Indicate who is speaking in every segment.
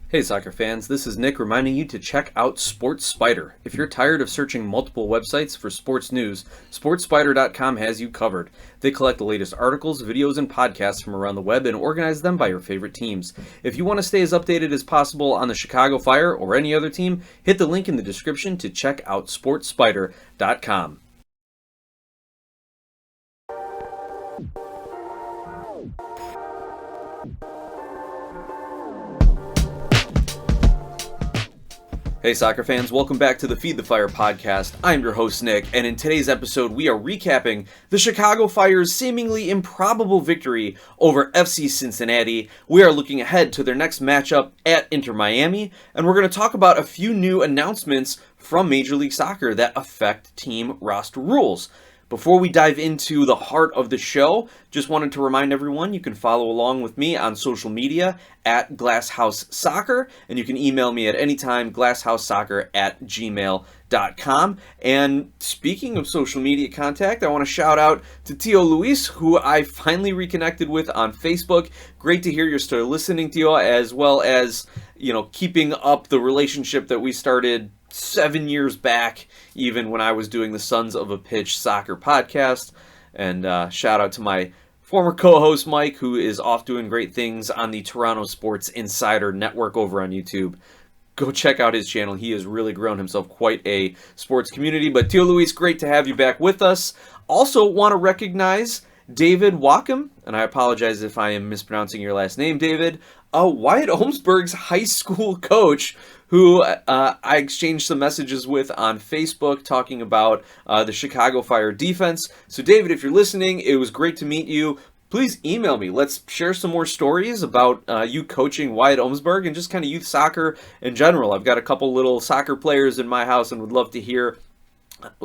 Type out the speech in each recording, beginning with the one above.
Speaker 1: Hey soccer fans, this is Nick reminding you to check out Sports Spider. If you're tired of searching multiple websites for sports news, SportsSpider.com has you covered. They collect the latest articles, videos, and podcasts from around the web and organize them by your favorite teams. If you want to stay as updated as possible on the Chicago Fire or any other team, hit the link in the description to check out SportsSpider.com. Hey soccer fans, welcome back to the Feed the Fire podcast. I'm your host Nick, and in today's episode we are recapping the Chicago Fire's seemingly improbable victory over FC Cincinnati. We are looking ahead to their next matchup at Inter Miami, and we're going to talk about a few new announcements from Major League Soccer that affect team roster rules. Before we dive into the heart of the show, just wanted to remind everyone you can follow along with me on social media at Glasshouse Soccer, and you can email me at any time, glasshousesoccer@gmail.com. And speaking of social media contact, I want to shout out to Tio Luis, who I finally reconnected with on Facebook. Great to hear you're still listening, Tio, as well as, keeping up the relationship that we started 7 years back, even when I was doing the Sons of a Pitch soccer podcast. And shout out to my former co-host Mike, who is off doing great things on the Toronto Sports Insider Network over on YouTube. Go check out his channel. He has really grown himself quite a sports community. But Tio Luis, great to have you back with us. Also want to recognize David Wacom, and I apologize if I am mispronouncing your last name, David, Wyatt Olmsberg's high school coach, who I exchanged some messages with on Facebook talking about the Chicago Fire defense. So David, if you're listening, it was great to meet you. Please email me. Let's share some more stories about you coaching Wyatt Olmsberg and just kind of youth soccer in general. I've got a couple little soccer players in my house and would love to hear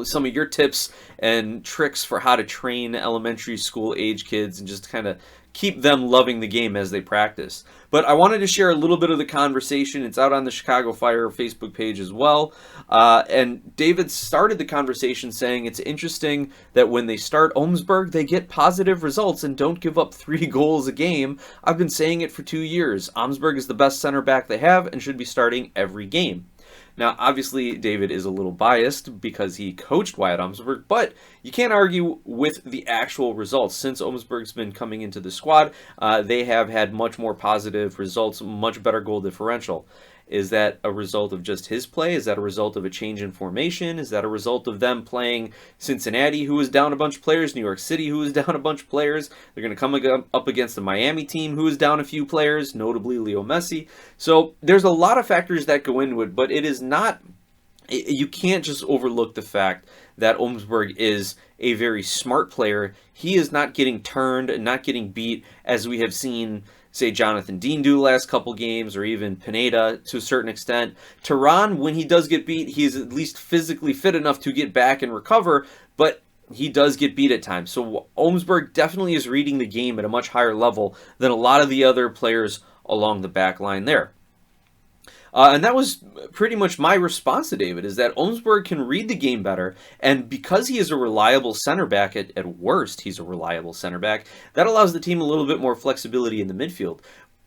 Speaker 1: some of your tips and tricks for how to train elementary school age kids and just kind of keep them loving the game as they practice. But I wanted to share a little bit of the conversation. It's out on the Chicago Fire Facebook page as well. And David started the conversation saying it's interesting that when they start Olmsberg, they get positive results and don't give up 3 goals a game. I've been saying it for 2 years. Olmsberg is the best center back they have and should be starting every game. Now, obviously, David is a little biased because he coached Wyatt Olmsberg, but you can't argue with the actual results. Since Olmsberg's been coming into the squad, they have had much more positive results, much better goal differential. Is that a result of just his play? Is that a result of a change in formation? Is that a result of them playing Cincinnati, who was down a bunch of players, New York City, who was down a bunch of players? They're going to come up against the Miami team, who is down a few players, notably Leo Messi. So there's a lot of factors that go into it, but it is not, you can't just overlook the fact that Olmsberg is a very smart player. He is not getting turned and not getting beat as we have seen, say, Jonathan Dean do the last couple games, or even Pineda to a certain extent. Tehran, when he does get beat, he's at least physically fit enough to get back and recover, but he does get beat at times. So Olmsberg definitely is reading the game at a much higher level than a lot of the other players along the back line there. And that was pretty much my response to David, is that Olmsberg can read the game better, and because he is a reliable center back, at worst, he's a reliable center back, that allows the team a little bit more flexibility in the midfield.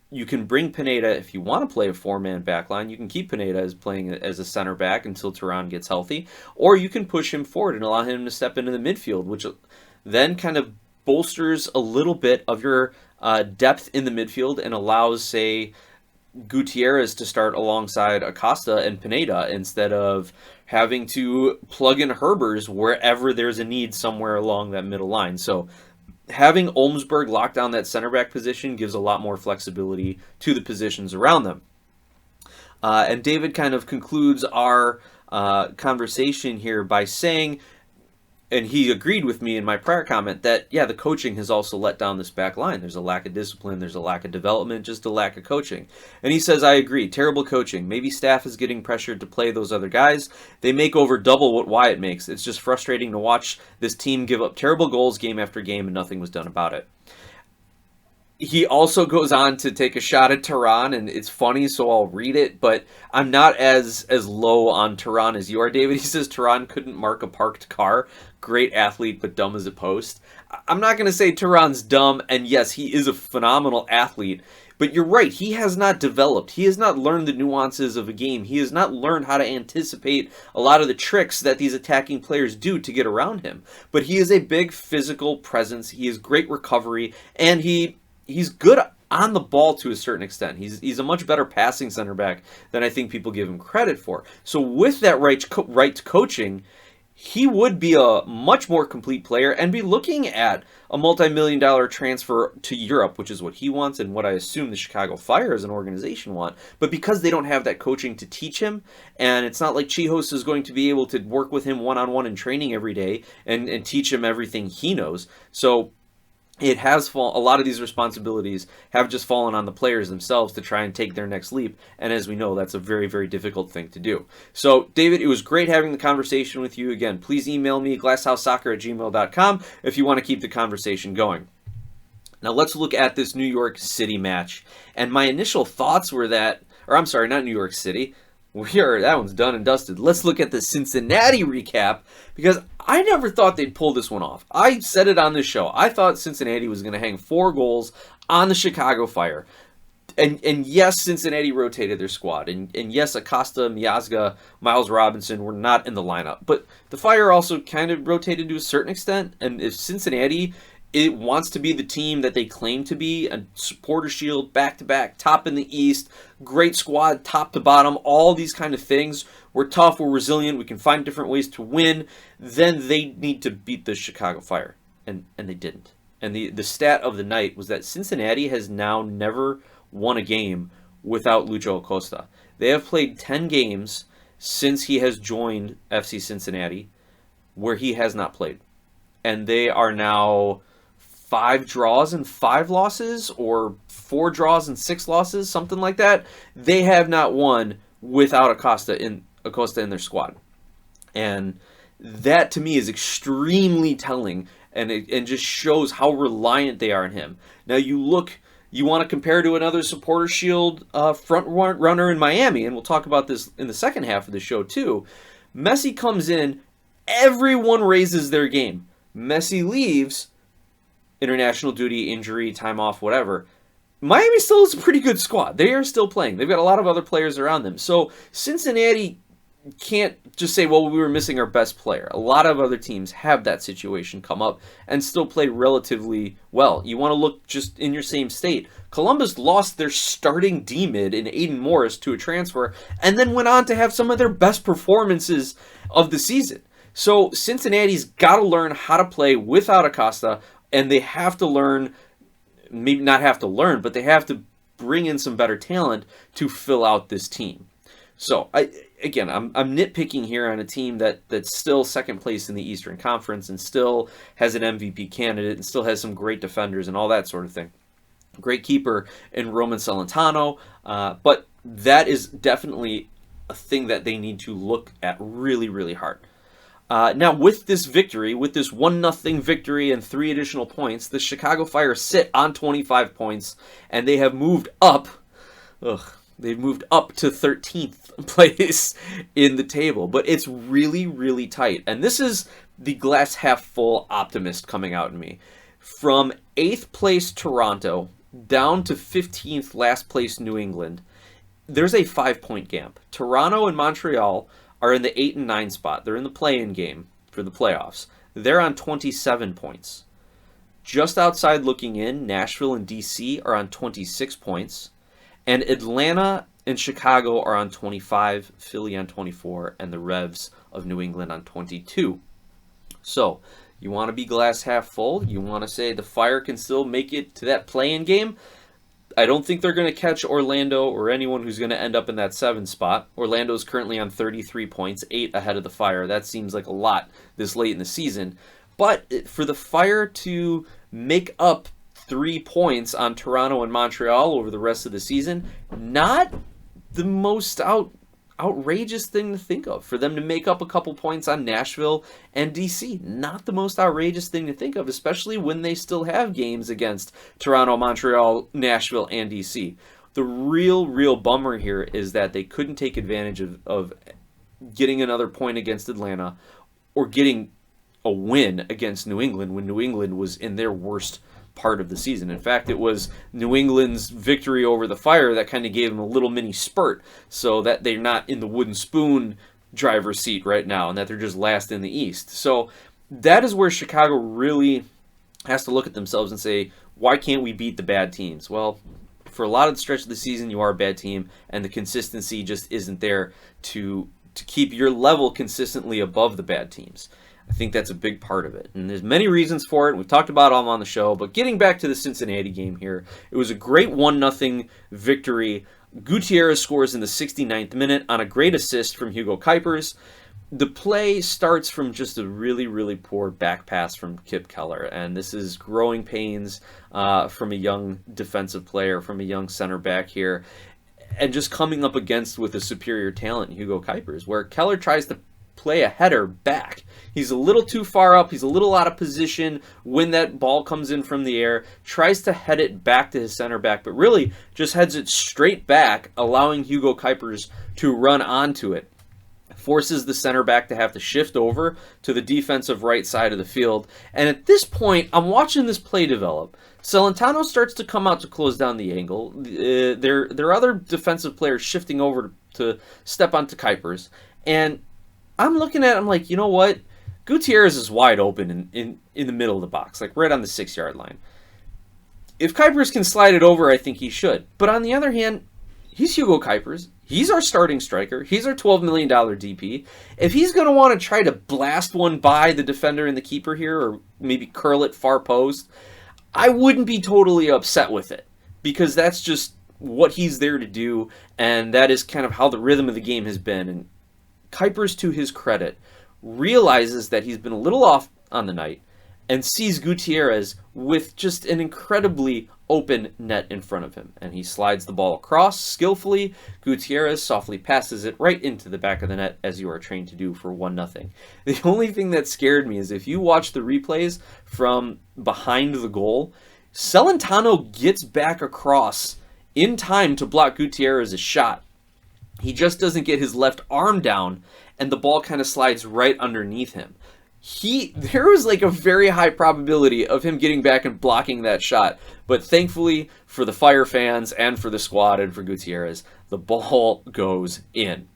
Speaker 1: You can bring Pineda, if you want to play a 4-man backline, you can keep Pineda as playing as a center back until Tehran gets healthy, or you can push him forward and allow him to step into the midfield, which then kind of bolsters a little bit of your depth in the midfield and allows, say, Gutierrez to start alongside Acosta and Pineda instead of having to plug in Herbers wherever there's a need somewhere along that middle line. So having Olmsberg lock down that center back position gives a lot more flexibility to the positions around them. And David kind of concludes our conversation here by saying, and he agreed with me in my prior comment, that, yeah, the coaching has also let down this back line. There's a lack of discipline, there's a lack of development, just a lack of coaching. And he says, I agree, terrible coaching. Maybe staff is getting pressured to play those other guys. They make over double what Wyatt makes. It's just frustrating to watch this team give up terrible goals game after game and nothing was done about it. He also goes on to take a shot at Tehran, and it's funny, so I'll read it, but I'm not as low on Tehran as you are, David. He says Tehran couldn't mark a parked car. Great athlete, but dumb as a post. I'm not going to say Tehran's dumb, and yes, he is a phenomenal athlete, But you're right, he has not developed. He has not learned the nuances of a game. He has not learned how to anticipate a lot of the tricks that these attacking players do to get around him. But he is a big physical presence. He has great recovery, and he's good on the ball to a certain extent. He's a much better passing center back than I think people give him credit for. So with that right coaching, he would be a much more complete player and be looking at a multi-million-dollar transfer to Europe, which is what he wants and what I assume the Chicago Fire as an organization want. But because they don't have that coaching to teach him, and it's not like Chihos is going to be able to work with him one-on-one in training every day and teach him everything he knows. So it has a lot of these responsibilities have just fallen on the players themselves to try and take their next leap, and as we know, that's a very, very difficult thing to do. So, David, it was great having the conversation with you again. Please email me, glasshousesoccer@gmail.com, if you want to keep the conversation going. Now, let's look at this New York City match, and my initial thoughts were that, or I'm sorry, not New York City, that one's done and dusted. Let's look at the Cincinnati recap, because I never thought they'd pull this one off. I said it on this show. I thought Cincinnati was going to hang 4 goals on the Chicago Fire. And yes, Cincinnati rotated their squad. And yes, Acosta, Miazga, Miles Robinson were not in the lineup. But the Fire also kind of rotated to a certain extent. And if Cincinnati wants to be the team that they claim to be, a supporter shield, back-to-back, top in the East, great squad, top to bottom, all these kind of things. We're tough, we're resilient, we can find different ways to win. Then they need to beat the Chicago Fire. And they didn't. And the stat of the night was that Cincinnati has now never won a game without Lucho Acosta. They have played 10 games since he has joined FC Cincinnati where he has not played. And they are now 5 draws and 5 losses, or 4 draws and 6 losses, something like that. They have not won without Acosta in their squad. And that to me is extremely telling, and just shows how reliant they are on him. Now you want to compare to another supporter shield front runner in Miami, and we'll talk about this in the second half of the show too. Messi comes in, everyone raises their game. Messi leaves, international duty, injury, time off, whatever. Miami still is a pretty good squad. They are still playing. They've got a lot of other players around them. So Cincinnati can't just say, well, we were missing our best player. A lot of other teams have that situation come up and still play relatively well. You want to look just in your same state. Columbus lost their starting D-mid in Aiden Morris to a transfer and then went on to have some of their best performances of the season. So Cincinnati's got to learn how to play without Acosta, and they have to learn, maybe not have to learn, but they have to bring in some better talent to fill out this team. So, I'm nitpicking here on a team that's still second place in the Eastern Conference and still has an MVP candidate and still has some great defenders and all that sort of thing. Great keeper in Roman Celentano, but that is definitely a thing that they need to look at really, really hard. Now, with this victory, with this 1-0 victory and 3 additional points, the Chicago Fire sit on 25 points, and they have moved up. They've moved up to 13th place in the table, but it's really, really tight. And this is the glass half full optimist coming out in me. From 8th place Toronto down to 15th last place New England, there's a 5-point gap. Toronto and Montreal are in the 8 and 9 spot. They're in the play-in game for the playoffs. They're on 27 points. Just outside looking in, Nashville and DC are on 26 points. And Atlanta and Chicago are on 25, Philly on 24, and the Revs of New England on 22. So, you want to be glass half full? You want to say the Fire can still make it to that play-in game? I don't think they're going to catch Orlando or anyone who's going to end up in that 7 spot. Orlando is currently on 33 points, 8 ahead of the Fire. That seems like a lot this late in the season. But for the Fire to make up 3 points on Toronto and Montreal over the rest of the season, not the most outrageous thing to think of. For them to make up a couple points on Nashville and DC, not the most outrageous thing to think of, especially when they still have games against Toronto, Montreal, Nashville, and DC. The real bummer here is that they couldn't take advantage of getting another point against Atlanta or getting a win against New England when New England was in their worst part of the season. In fact, it was New England's victory over the Fire that kind of gave them a little mini spurt so that they're not in the wooden spoon driver's seat right now and that they're just last in the East. So that is where Chicago really has to look at themselves and say, why can't we beat the bad teams? Well, for a lot of the stretch of the season, you are a bad team, and the consistency just isn't there to keep your level consistently above the bad teams. I think that's a big part of it. And there's many reasons for it. We've talked about them on the show. But getting back to the Cincinnati game here, it was a great 1-0 victory. Gutierrez scores in the 69th minute on a great assist from Hugo Cuypers. The play starts from just a really, really poor back pass from Kip Keller. And this is growing pains from a young defensive player, from a young center back here. And just coming up against with a superior talent, Hugo Cuypers, where Keller tries to play a header back. He's a little too far up. He's a little out of position when that ball comes in from the air. Tries to head it back to his center back, but really just heads it straight back, allowing Hugo Cuypers to run onto it. Forces the center back to have to shift over to the defensive right side of the field. And at this point, I'm watching this play develop. Celentano starts to come out to close down the angle. There are other defensive players shifting over to step onto Cuypers. And I'm looking at it, I'm like, you know what? Gutierrez is wide open in the middle of the box, like right on the 6-yard line. If Cuypers can slide it over, I think he should. But on the other hand, he's Hugo Cuypers. He's our starting striker. He's our $12 million DP. If he's going to want to try to blast one by the defender and the keeper here, or maybe curl it far post, I wouldn't be totally upset with it, because that's just what he's there to do, and that is kind of how the rhythm of the game has been. And Cuypers, to his credit, realizes that he's been a little off on the night and sees Gutierrez with just an incredibly open net in front of him. And he slides the ball across skillfully. Gutierrez softly passes it right into the back of the net, as you are trained to do for 1-0. The only thing that scared me is if you watch the replays from behind the goal, Celentano gets back across in time to block Gutierrez's shot. He just doesn't get his left arm down, and the ball kind of slides right underneath him. There was like a very high probability of him getting back and blocking that shot, but thankfully for the Fire fans and for the squad and for Gutierrez, the ball goes in.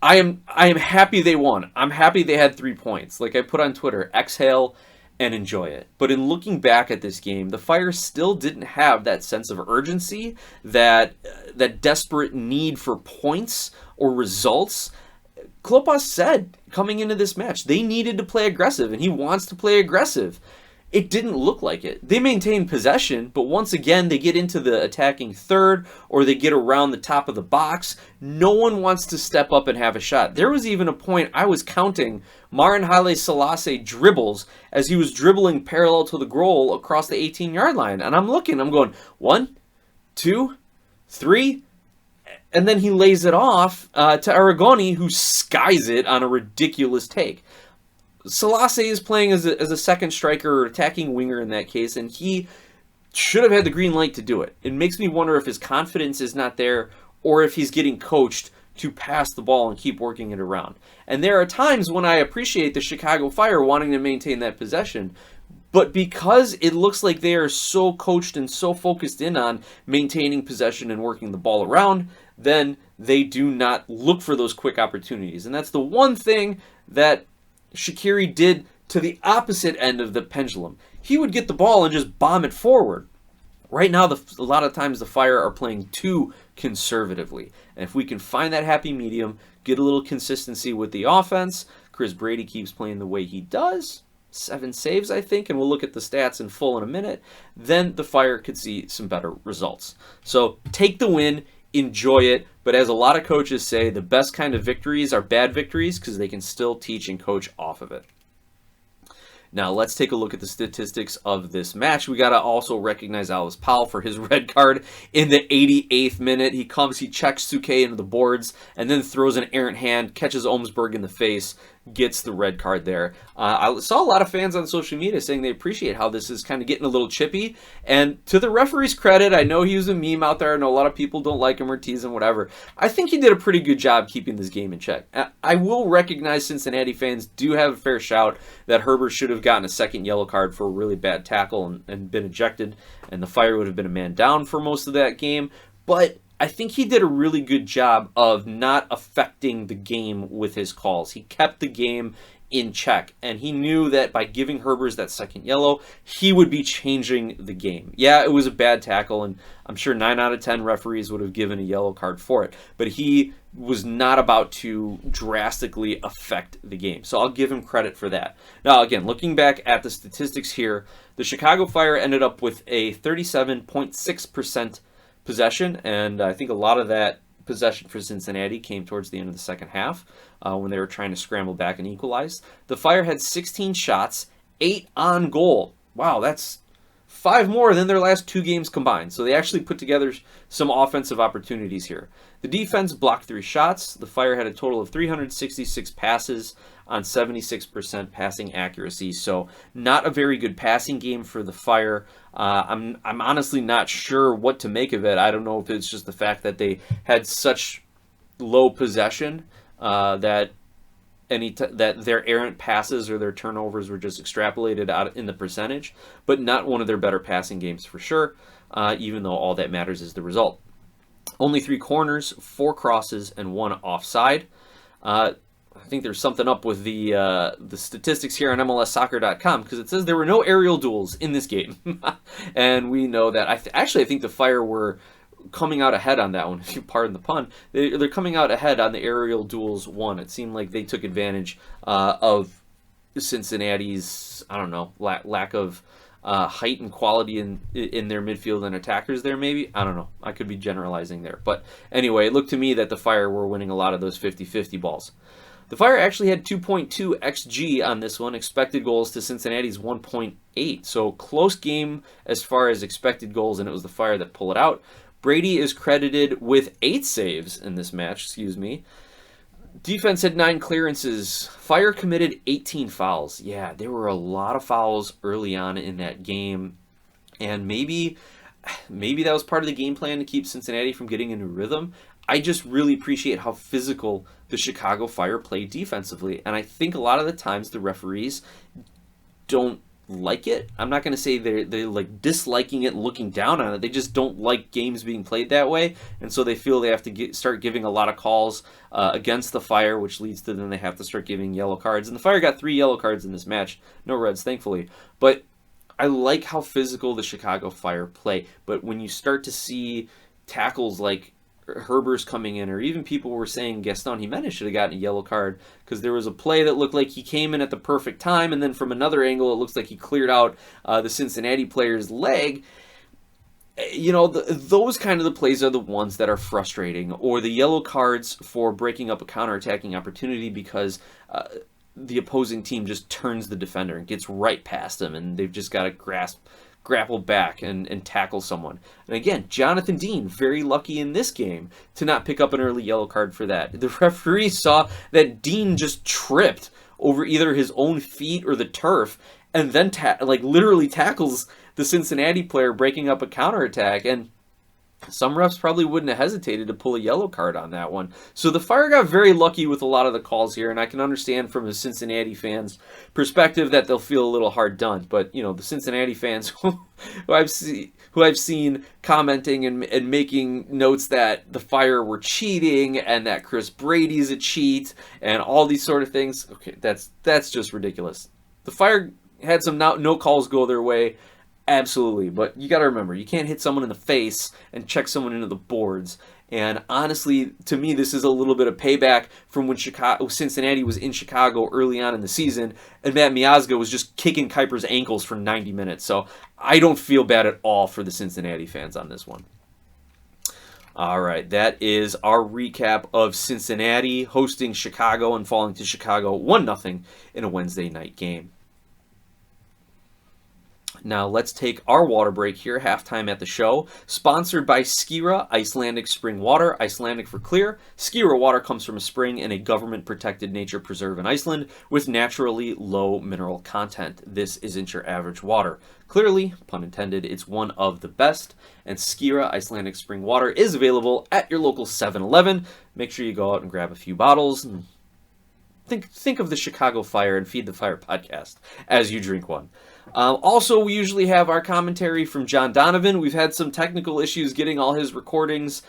Speaker 1: I am happy they won. I'm happy they had 3 points. Like I put on Twitter, exhale and enjoy it. But in looking back at this game, the Fire still didn't have that sense of urgency, that desperate need for points or results. Klopas said coming into this match they needed to play aggressive, and he wants to play aggressive. It didn't look like it. They maintained possession, but once again they get into the attacking third, or they get around the top of the box. No one wants to step up and have a shot. There was even a point I was counting Marin Haile Selassie dribbles as he was dribbling parallel to the goal across the 18-yard line. And I'm going, 1, 2, 3... and then he lays it off to Aragoni, who skies it on a ridiculous take. Selassie is playing as a second striker or attacking winger in that case, and he should have had the green light to do it. It makes me wonder if his confidence is not there, or if he's getting coached to pass the ball and keep working it around. And there are times when I appreciate the Chicago Fire wanting to maintain that possession, but because it looks like they are so coached and so focused in on maintaining possession and working the ball around, then they do not look for those quick opportunities. And that's the one thing that Shaqiri did to the opposite end of the pendulum. He would get the ball and just bomb it forward. Right now, a lot of times the Fire are playing too conservatively. And if we can find that happy medium, get a little consistency with the offense, Chris Brady keeps playing the way he does, 7 saves, I think, and we'll look at the stats in full in a minute, then the Fire could see some better results. So take the win, enjoy it, but as a lot of coaches say, the best kind of victories are bad victories because they can still teach and coach off of it. Now, let's take a look at the statistics of this match. We got to also recognize Alice Powell for his red card in the 88th minute. He checks Suke into the boards, and then throws an errant hand, catches Olmsberg in the face. gets the red card there. I saw a lot of fans on social media saying they appreciate how this is kind of getting a little chippy. And to the referee's credit, I know he was a meme out there. I know a lot of people don't like him or tease him, whatever. I think he did a pretty good job keeping this game in check. I will recognize Cincinnati fans do have a fair shout that Herbert should have gotten a second yellow card for a really bad tackle and been ejected, and the Fire would have been a man down for most of that game. But I think he did a really good job of not affecting the game with his calls. He kept the game in check, and he knew that by giving Herbers that second yellow, he would be changing the game. Yeah, it was a bad tackle, and I'm sure 9 out of 10 referees would have given a yellow card for it, but he was not about to drastically affect the game. So I'll give him credit for that. Now, again, looking back at the statistics here, the Chicago Fire ended up with a 37.6% possession, and I think a lot of that possession for Cincinnati came towards the end of the second half when they were trying to scramble back and equalize. The Fire had 16 shots, 8 on goal. Wow, that's 5 more than their last 2 games combined. So they actually put together some offensive opportunities here. The defense blocked 3 shots. The Fire had a total of 366 passes on 76% passing accuracy. So not a very good passing game for the Fire. I'm honestly not sure what to make of it. I don't know if it's just the fact that they had such low possession that their errant passes or their turnovers were just extrapolated out in the percentage, but not one of their better passing games for sure, even though all that matters is the result. Only 3 corners, 4 crosses, and 1 offside. I think there's something up with the statistics here on MLSsoccer.com, because it says there were no aerial duels in this game. And we know that. I think the Fire were coming out ahead on that one, if you pardon the pun. They're coming out ahead on the aerial duels one. It seemed like they took advantage of Cincinnati's, I don't know, lack of height and quality in their midfield and attackers there, maybe. I don't know. I could be generalizing there. But anyway, it looked to me that the Fire were winning a lot of those 50-50 balls. The Fire actually had 2.2 XG on this one, expected goals to Cincinnati's 1.8. So close game as far as expected goals, and it was the Fire that pulled it out. Brady is credited with 8 saves in this match, Defense had 9 clearances. Fire committed 18 fouls. Yeah, there were a lot of fouls early on in that game, and maybe that was part of the game plan to keep Cincinnati from getting into rhythm. I just really appreciate how physical the Chicago Fire played defensively, and I think a lot of the times the referees don't like it. I'm not going to say they're like disliking it, looking down on it. They just don't like games being played that way, and so they feel they have to start giving a lot of calls against the Fire, which leads to then they have to start giving yellow cards. And the Fire got 3 yellow cards in this match, no reds, thankfully. But I like how physical the Chicago Fire play. But when you start to see tackles like Herber's coming in, or even people were saying Gaston Jimenez should have gotten a yellow card because there was a play that looked like he came in at the perfect time, and then from another angle it looks like he cleared out the Cincinnati player's leg. You know, those kind of the plays are the ones that are frustrating, or the yellow cards for breaking up a counterattacking opportunity because the opposing team just turns the defender and gets right past him, and they've just got to grapple back and tackle someone. And again, Jonathan Dean, very lucky in this game to not pick up an early yellow card for that. The referee saw that Dean just tripped over either his own feet or the turf, and then literally tackles the Cincinnati player breaking up a counterattack, and some refs probably wouldn't have hesitated to pull a yellow card on that one. So the Fire got very lucky with a lot of the calls here, and I can understand from a Cincinnati fan's perspective that they'll feel a little hard done. But, you know, the Cincinnati fans who I've seen commenting and making notes that the Fire were cheating and that Chris Brady's a cheat and all these sort of things, okay, that's just ridiculous. The Fire had some no calls go their way. Absolutely, but you got to remember, you can't hit someone in the face and check someone into the boards. And honestly, to me, this is a little bit of payback from when Cincinnati was in Chicago early on in the season, and Matt Miazga was just kicking Cuypers' ankles for 90 minutes. So I don't feel bad at all for the Cincinnati fans on this one. All right, that is our recap of Cincinnati hosting Chicago and falling to Chicago 1-0 in a Wednesday night game. Now let's take our water break here, halftime at the show. Sponsored by Skira, Icelandic spring water, Icelandic for clear. Skira water comes from a spring in a government-protected nature preserve in Iceland with naturally low mineral content. This isn't your average water. Clearly, pun intended, it's one of the best, and Skira Icelandic spring water is available at your local 7-Eleven. Make sure you go out and grab a few bottles and think of the Chicago Fire and Feed the Fire podcast as you drink one. Also, we usually have our commentary from John Donovan. We've had some technical issues getting all his recordings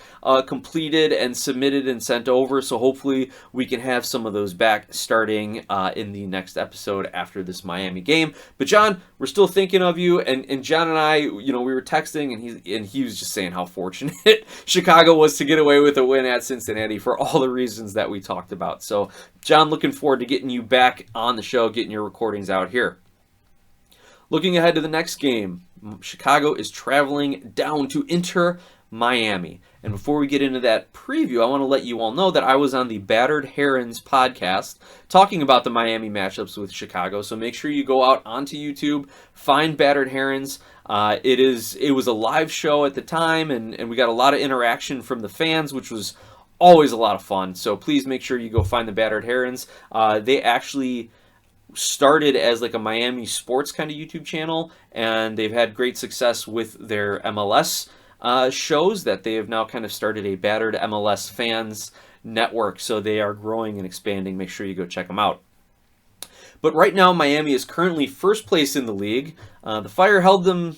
Speaker 1: completed and submitted and sent over, so hopefully we can have some of those back starting in the next episode after this Miami game. But John, we're still thinking of you, and John and I, we were texting, and he was just saying how fortunate Chicago was to get away with a win at Cincinnati for all the reasons that we talked about. So, John, looking forward to getting you back on the show, getting your recordings out here. Looking ahead to the next game, Chicago is traveling down to Inter Miami. And before we get into that preview, I want to let you all know that I was on the Battered Herons podcast talking about the Miami matchups with Chicago. So make sure you go out onto YouTube, find Battered Herons. It was a live show at the time, and we got a lot of interaction from the fans, which was always a lot of fun. So please make sure you go find the Battered Herons. They actually started as like a Miami sports kind of YouTube channel, and they've had great success with their MLS shows that they have now kind of started a Battered MLS fans network, so they are growing and expanding. Make sure you go check them out. But right now, Miami is currently first place in the league. The Fire held them,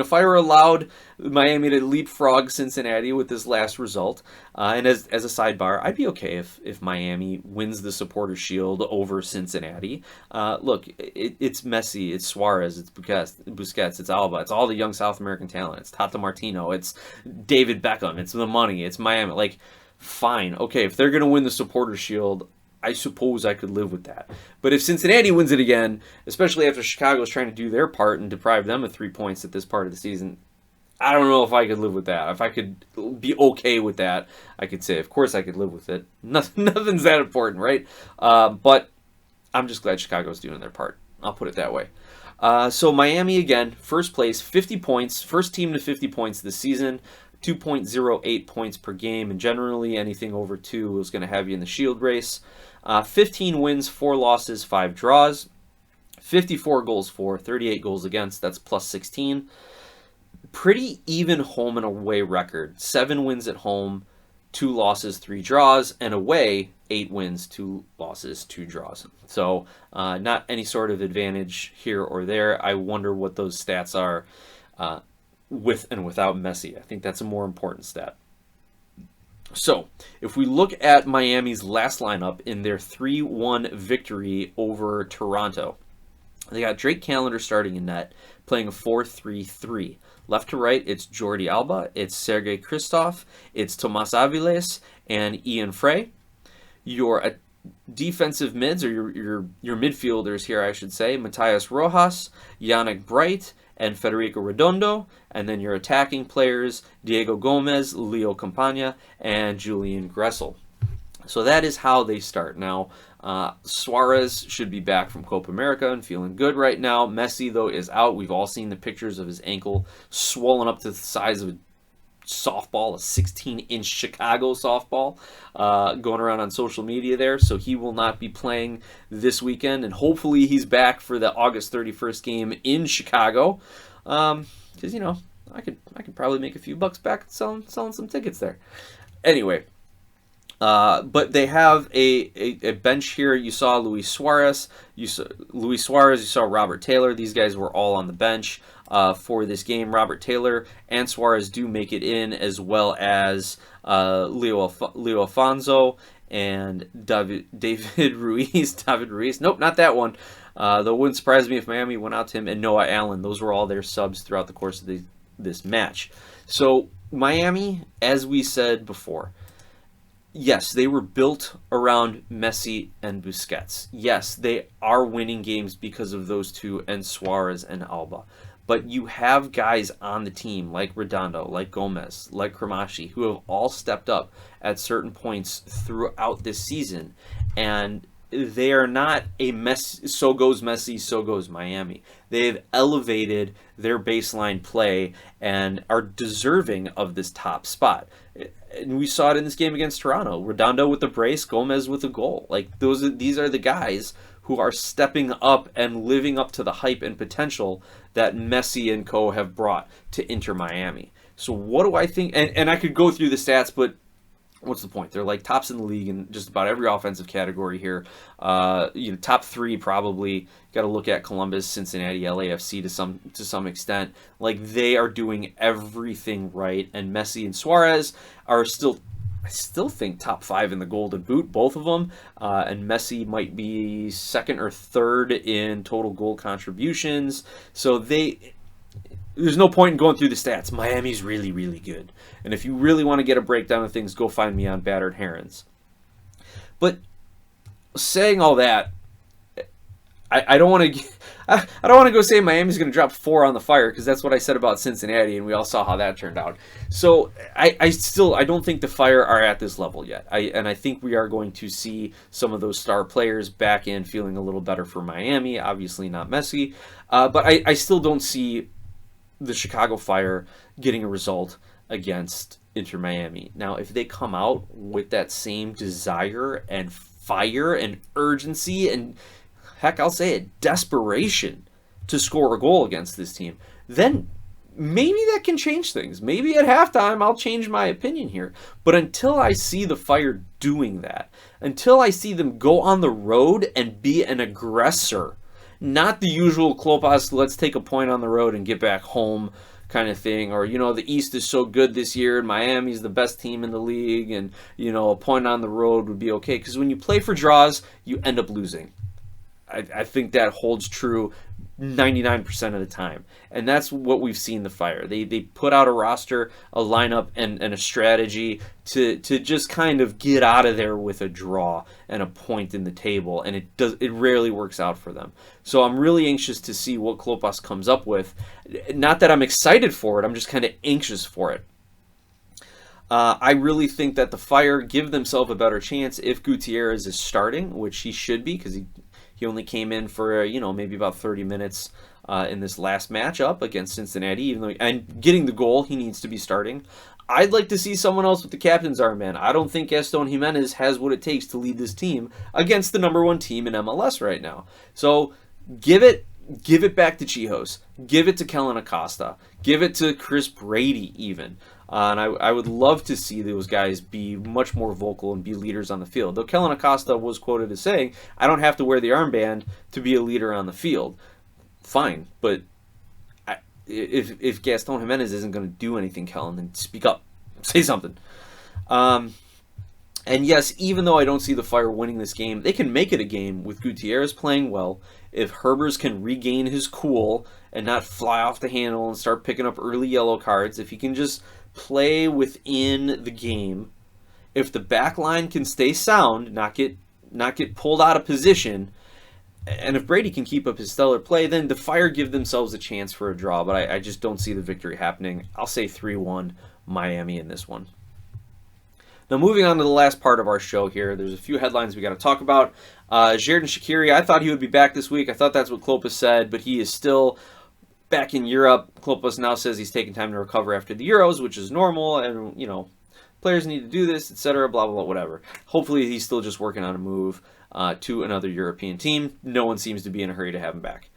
Speaker 1: Fire allowed Miami to leapfrog Cincinnati with this last result. And as a sidebar, I'd be okay if Miami wins the Supporters' Shield over Cincinnati. Look, it's Messi, it's Suarez, it's Busquets, it's Alba, it's all the young South American talent. It's Tata Martino, it's David Beckham, it's the money, it's Miami. Like, fine, okay, if they're going to win the Supporters' Shield, I suppose I could live with that. But if Cincinnati wins it again, especially after Chicago's trying to do their part and deprive them of 3 points at this part of the season, I don't know if I could live with that. If I could be okay with that, I could say, of course I could live with it. Nothing's that important, right? But I'm just glad Chicago's doing their part. I'll put it that way. So Miami, again, first place, 50 points. First team to 50 points this season. 2.08 points per game, and generally anything over 2 is going to have you in the Shield race. 15 wins, 4 losses, 5 draws, 54 goals for, 38 goals against, that's plus 16. Pretty even home and away record. 7 wins at home, 2 losses, 3 draws, and away, 8 wins, 2 losses, 2 draws. So not any sort of advantage here or there. I wonder what those stats are with and without Messi. I think that's a more important stat. So, if we look at Miami's last lineup in their 3-1 victory over Toronto, they got Drake Callender starting in net, playing a 4-3-3. Left to right, it's Jordi Alba, it's Sergei Kristoff, it's Tomas Aviles, and Ian Frey. Your defensive mids, or your midfielders here, I should say, Matias Rojas, Yannick Bright, and Federico Redondo, and then your attacking players, Diego Gomez, Leo Campagna, and Julian Gressel. So that is how they start. Now, Suarez should be back from Copa America and feeling good right now. Messi, though, is out. We've all seen the pictures of his ankle swollen up to the size of a softball, a 16-inch Chicago softball, going around on social media there. So he will not be playing this weekend, and hopefully he's back for the August 31st game in Chicago. Because I could probably make a few bucks back selling some tickets there. Anyway, but they have a bench here. You saw Luis Suarez. You saw Robert Taylor. These guys were all on the bench for this game. Robert Taylor and Suarez do make it in, as well as Leo Afonso and David Ruiz. David Ruiz. Nope, not that one. Though it wouldn't surprise me if Miami went out to him, and Noah Allen. Those were all their subs throughout the course of this match. So Miami, as we said before, yes, they were built around Messi and Busquets. Yes, they are winning games because of those two and Suarez and Alba. But you have guys on the team like Redondo, like Gomez, like Cramashi, who have all stepped up at certain points throughout this season. And they are not a mess. So goes Messi, so goes Miami. They've elevated their baseline play and are deserving of this top spot. And we saw it in this game against Toronto. Redondo with the brace, Gomez with a goal. Like these are the guys who are stepping up and living up to the hype and potential that Messi and co have brought to Inter Miami. So what do I think? And I could go through the stats, but what's the point? They're like tops in the league in just about every offensive category here. Top three probably. Got to look at Columbus, Cincinnati, LAFC to some extent. Like they are doing everything right, and Messi and Suarez are still. I still think top 5 in the Golden Boot, both of them. And Messi might be second or third in total goal contributions. So there's no point in going through the stats. Miami's really, really good. And if you really want to get a breakdown of things, go find me on Battered Herons. But saying all that, I don't want to. I don't want to go say Miami's going to drop 4 on the Fire, because that's what I said about Cincinnati, and we all saw how that turned out. So I don't think the Fire are at this level yet. I think we are going to see some of those star players back in feeling a little better for Miami. Obviously not Messi, but I still don't see the Chicago Fire getting a result against Inter Miami. Now, if they come out with that same desire and fire and urgency and, heck, I'll say it, desperation to score a goal against this team, then maybe that can change things. Maybe at halftime I'll change my opinion here. But until I see the Fire doing that, until I see them go on the road and be an aggressor, not the usual Klopas, let's take a point on the road and get back home kind of thing, or, the East is so good this year and Miami's the best team in the league, and, a point on the road would be okay. Because when you play for draws, you end up losing. I think that holds true 99% of the time. And that's what we've seen the Fire. They put out a roster, a lineup, and a strategy to just kind of get out of there with a draw and a point in the table. And it rarely works out for them. So I'm really anxious to see what Klopas comes up with. Not that I'm excited for it, I'm just kind of anxious for it. I really think that the Fire give themselves a better chance if Gutierrez is starting, which he should be, because he only came in for, maybe about 30 minutes in this last matchup against Cincinnati. And getting the goal, he needs to be starting. I'd like to see someone else with the captain's armband. I don't think Gaston Jimenez has what it takes to lead this team against the number 1 team in MLS right now. So give it back to Chihos. Give it to Kellen Acosta. Give it to Chris Brady even. And I would love to see those guys be much more vocal and be leaders on the field. Though Kellen Acosta was quoted as saying, I don't have to wear the armband to be a leader on the field. Fine, but if Gaston Jimenez isn't going to do anything, Kellen, then speak up. Say something. And yes, even though I don't see the Fire winning this game, they can make it a game with Gutierrez playing well. If Herbers can regain his cool and not fly off the handle and start picking up early yellow cards, if he can just play within the game, if the back line can stay sound, not get pulled out of position, and if Brady can keep up his stellar play, then the Fire give themselves a chance for a draw. But I just don't see the victory happening. I'll say 3-1 Miami in this one. Now, moving on to the last part of our show here, there's a few headlines we got to talk about. Xherdan Shaqiri, I thought he would be back this week. I thought that's what Klopas said, but he is still back in Europe. Klopas now says he's taking time to recover after the Euros, which is normal, and, players need to do this, etc., blah, blah, blah, whatever. Hopefully he's still just working on a move to another European team. No one seems to be in a hurry to have him back.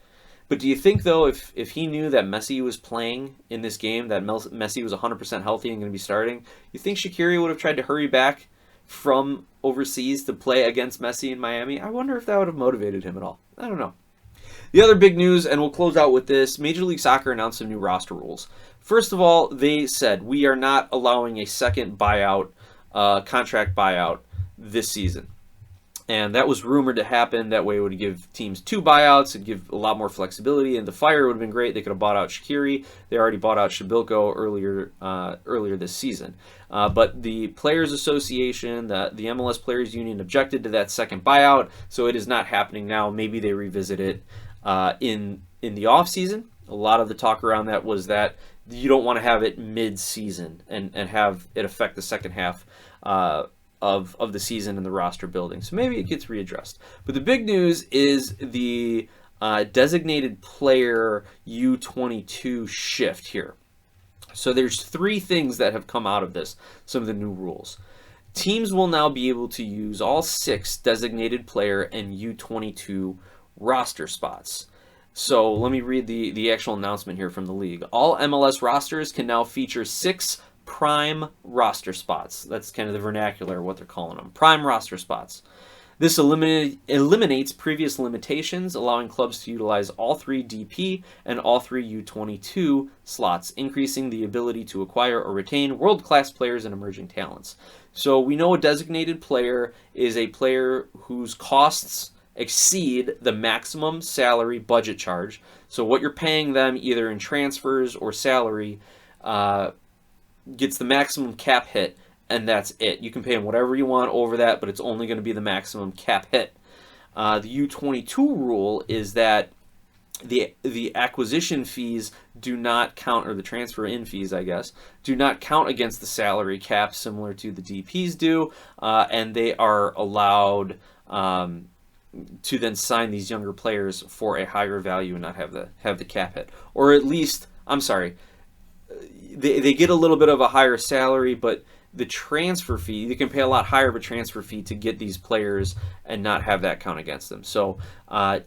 Speaker 1: But do you think, though, if he knew that Messi was playing in this game, that Messi was 100% healthy and going to be starting, you think Shaqiri would have tried to hurry back from overseas to play against Messi in Miami? I wonder if that would have motivated him at all. I don't know. The other big news, and we'll close out with this, Major League Soccer announced some new roster rules. First of all, they said, we are not allowing a second buyout, contract buyout this season. And that was rumored to happen. That way it would give teams 2 buyouts. It'd give a lot more flexibility. And the Fire would have been great. They could have bought out Shaqiri. They already bought out Shabilko earlier this season. But the Players Association, the MLS Players Union objected to that second buyout. So it is not happening now. Maybe they revisit it in the offseason. A lot of the talk around that was that you don't want to have it mid-season and have it affect the second half of the season and the roster building. So maybe it gets readdressed. But the big news is the designated player U22 shift here. So there's 3 things that have come out of this, some of the new rules. Teams will now be able to use all 6 designated player and U22 roster spots. So let me read the actual announcement here from the league. All MLS rosters can now feature 6 prime roster spots. That's kind of the vernacular, what they're calling them. Prime roster spots. This eliminates previous limitations, allowing clubs to utilize all 3 DP and all 3 U22 slots, increasing the ability to acquire or retain world-class players and emerging talents. So we know a designated player is a player whose costs exceed the maximum salary budget charge. So what you're paying them either in transfers or salary gets the maximum cap hit, and that's it. You can pay them whatever you want over that, but it's only going to be the maximum cap hit. The U22 rule is that the acquisition fees do not count, or the transfer in fees, I guess, do not count against the salary cap, similar to the DPs do, and they are allowed to then sign these younger players for a higher value and not have the cap hit. Or at least, I'm sorry, they get a little bit of a higher salary, but the transfer fee, you can pay a lot higher of a transfer fee to get these players and not have that count against them. So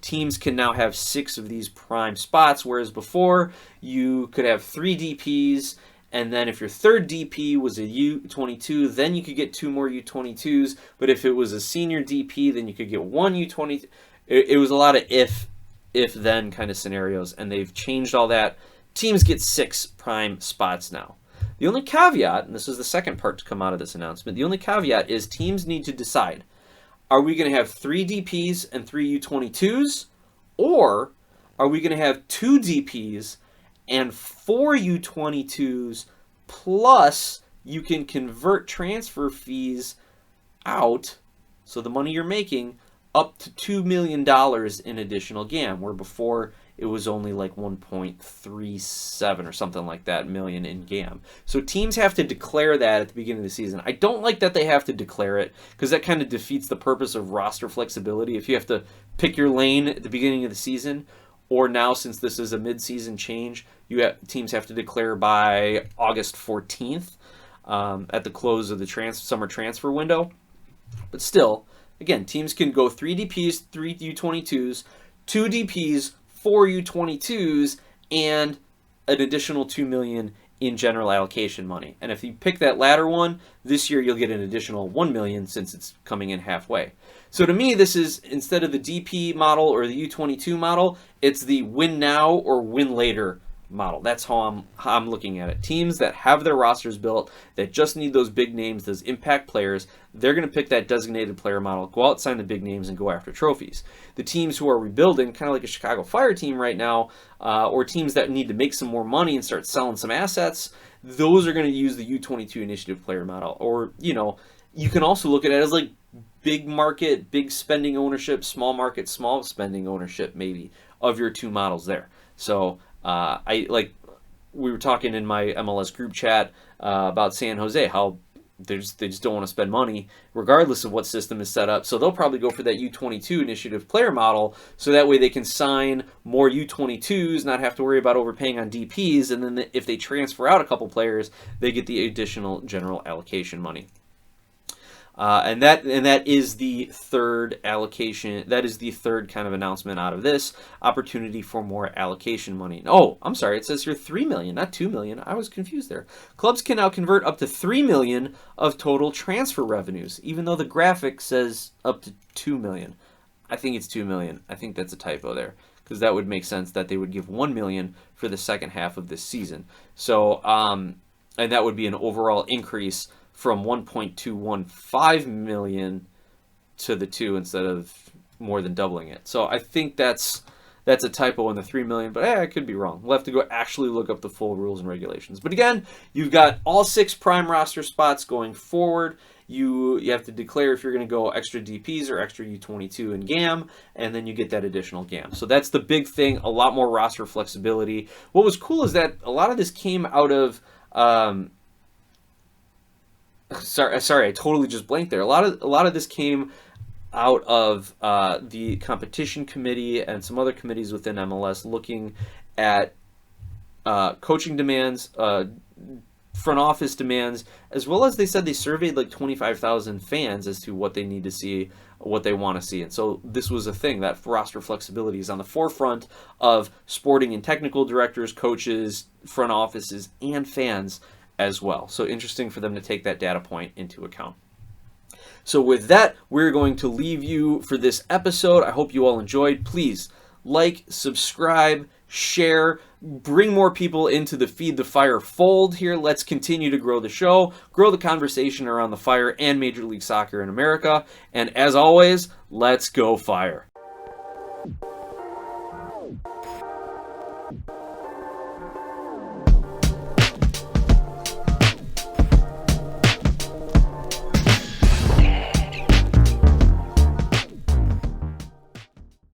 Speaker 1: teams can now have 6 of these prime spots, whereas before you could have 3 DPs, and then if your third DP was a U22, then you could get 2 more U22s, but if it was a senior DP, then you could get 1 U22. It was a lot of if-then kind of scenarios, and they've changed all that. Teams get 6 prime spots now. The only caveat, and this is the second part to come out of this announcement, the only caveat is teams need to decide, are we going to have 3 DPs and 3 U22s, or are we going to have 2 DPs and 4 U22s, plus you can convert transfer fees out, so the money you're making, up to $2 million in additional GAM, where before it was only like 1.37 or something like that million in GAM. So teams have to declare that at the beginning of the season. I don't like that they have to declare it, because that kind of defeats the purpose of roster flexibility. If you have to pick your lane at the beginning of the season, or now since this is a mid-season change, teams have to declare by August 14th at the close of the summer transfer window. But still, again, teams can go 3 DPs, 3 U22s, 2 DPs, 4 U22s, and an additional $2 million in general allocation money. And if you pick that latter one, this year you'll get an additional $1 million since it's coming in halfway. So to me, this is, instead of the DP model or the U22 model, it's the win now or win later model. That's how I'm looking at it. Teams that have their rosters built, that just need those big names, those impact players, they're going to pick that designated player model, go out, sign the big names, and go after trophies. The teams who are rebuilding, kind of like a Chicago Fire team right now, or teams that need to make some more money and start selling some assets, those are going to use the U22 initiative player model. Or, you can also look at it as like big market, big spending ownership, small market, small spending ownership, maybe, of your 2 models there. So we were talking in my MLS group chat about San Jose, how they just don't want to spend money regardless of what system is set up. So they'll probably go for that U22 initiative player model, so that way they can sign more U22s, not have to worry about overpaying on DPs, and then if they transfer out a couple players, they get the additional general allocation money. And that is the third allocation. That is the third kind of announcement out of this opportunity for more allocation money. Oh, I'm sorry. It says here $3 million, not $2 million. I was confused there. Clubs can now convert up to $3 million of total transfer revenues, even though the graphic says up to $2 million. I think it's $2 million. I think that's a typo there, because that would make sense that they would give $1 million for the second half of this season. So, and that would be an overall increase from 1.215 million to the 2 instead of more than doubling it. So I think that's a typo in the 3 million, but I could be wrong. We'll have to go actually look up the full rules and regulations. But again, you've got all 6 prime roster spots going forward. You have to declare if you're going to go extra DPs or extra U22 in GAM, and then you get that additional GAM. So that's the big thing, a lot more roster flexibility. What was cool is that a lot of this came out of sorry, I totally just blanked there. A lot of this came out of the competition committee and some other committees within MLS looking at coaching demands, front office demands, as well as they said they surveyed like 25,000 fans as to what they need to see, what they want to see. And so this was a thing, that roster flexibility is on the forefront of sporting and technical directors, coaches, front offices, and fans as well. So interesting for them to take that data point into account. So with that, we're going to leave you for this episode. I hope you all enjoyed. Please like, subscribe, share, bring more people into the Feed the Fire fold here. Let's continue to grow the show, grow the conversation around the Fire and Major League Soccer in America. And as always, let's go Fire.